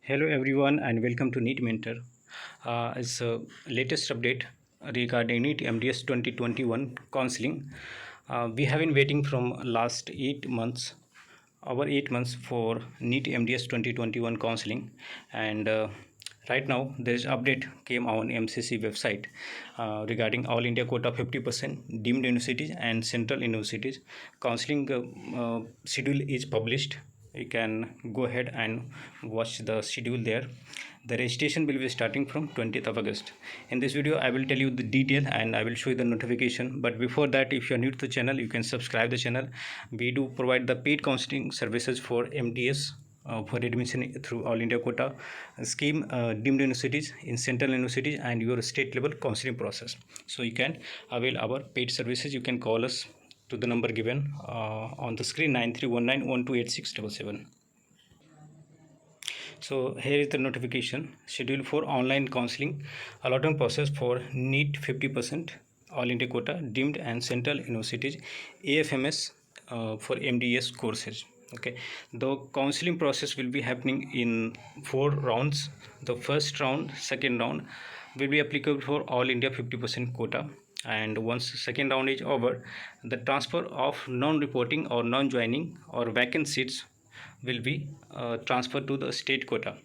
Hello everyone and welcome to NEET Mentor. It's a latest update regarding NEET MDS 2021 counseling. We have been waiting from last 8 months, over 8 months for NEET MDS 2021 counseling, and right now there is update came on MCC website regarding All India quota 50% deemed universities and central universities. Counseling schedule is published. You can go ahead and watch the schedule there. The registration will be starting from 20th of August. In this video I will tell you the detail and I will show you the notification, but before that, if you are new to the channel, you can subscribe the channel. We do provide the paid counseling services for MDS for admission through All India quota scheme, deemed universities, in central universities, and your state level counseling process. So you can avail our paid services. You can call us to the number given on the screen, 9319128677. So here is the notification schedule for online counseling allotment process for NEET 50% All India quota deemed and central universities AFMS for MDS courses. Okay, the counseling process will be happening in 4 rounds. The first round, second round will be applicable for All India 50% quota, and once the second round is over, the transfer of non-reporting or non-joining or vacant seats will be transferred to the state quota,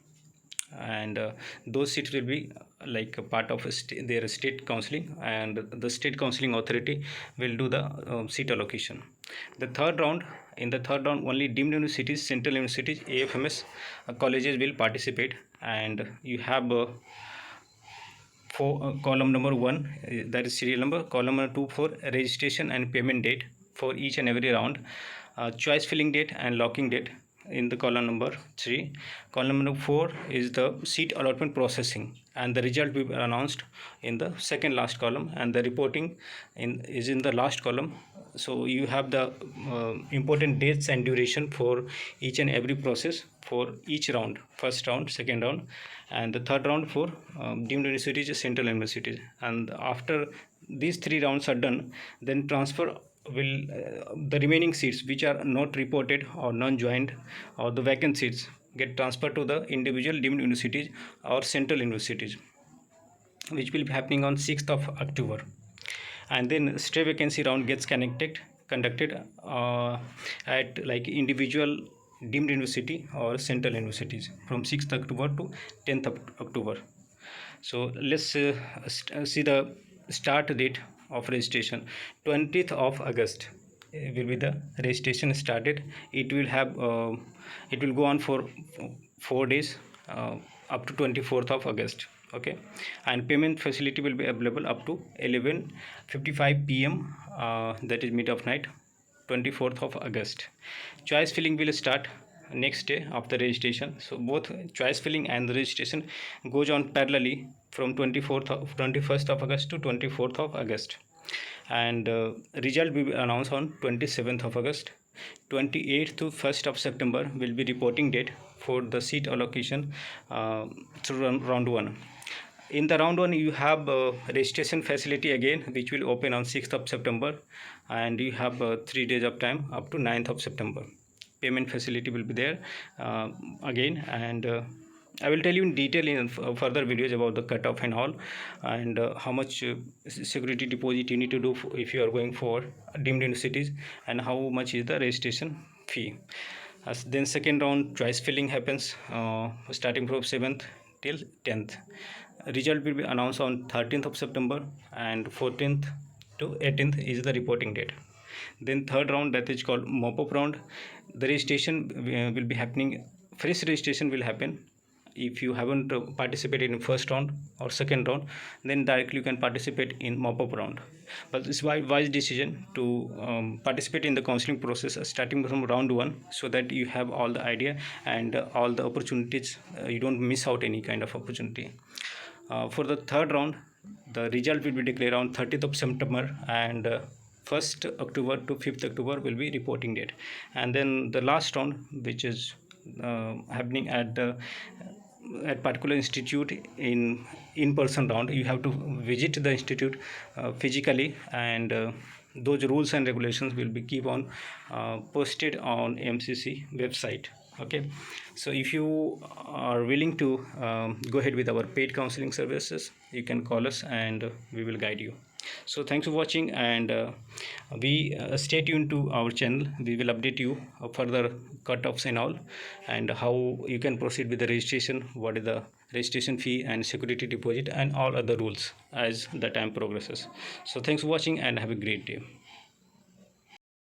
and those seats will be like a part of their state counseling, and the state counseling authority will do the seat allocation. The third round, in the third round, only deemed universities, central universities, AFMS colleges will participate, and you have for column number 1, that is serial number, column number 2 for registration and payment date for each and every round, choice filling date and locking date in the column number 3. Column number 4 is the seat allotment processing, and the result will be announced in the second last column, and the reporting is in the last column. So you have the important dates and duration for each and every process for each round, first round, second round, and the third round for deemed universities, central universities. And after these 3 rounds are done, then transfer will the remaining seats which are not reported or non-joined or the vacant seats get transferred to the individual deemed universities or central universities, which will be happening on 6th of October. And then stray vacancy round gets conducted at like individual deemed university or central universities from 6th October to 10th October. So let's see the start date of registration. 20th of August will be the registration started. It will have it will go on for 4 days up to 24th of August. Okay, and payment facility will be available up to 11:55 p.m. That is mid of night, 24th of August. Choice filling will start next day after registration. So both choice filling and the registration goes on parallelly from 21st of August to 24th of August, and result will be announced on 27th of August. 28th to 1st of September will be reporting date for the seat allocation through round 1. In the round 1, you have registration facility again, which will open on 6th of September, and you have 3 days of time up to 9th of September. Payment facility will be there again, and I will tell you in detail in further videos about the cutoff and all, and how much security deposit you need to do if you are going for deemed universities, and how much is the registration fee. Then second round choice filling happens starting from 7th till 10th. Result will be announced on 13th of September, and 14th to 18th is the reporting date. Then third round, that is called mop-up round. The registration will be happening, fresh registration will happen. If you haven't participated in first round or second round, then directly you can participate in mop-up round. But it's wise decision to participate in the counseling process starting from round 1, so that you have all the idea and all the opportunities. You don't miss out any kind of opportunity. For the third round, the result will be declared on 30th of September, and 1st October to 5th October will be reporting date. And then the last round, which is happening at particular institute in-person round, you have to visit the institute physically, and those rules and regulations will be keep on posted on MCC website. Okay, so if you are willing to go ahead with our paid counseling services, you can call us and we will guide you. So thanks for watching, and we stay tuned to our channel. We will update you further cutoffs and all, and how you can proceed with the registration, what is the registration fee and security deposit, and all other rules as the time progresses. So thanks for watching and have a great day.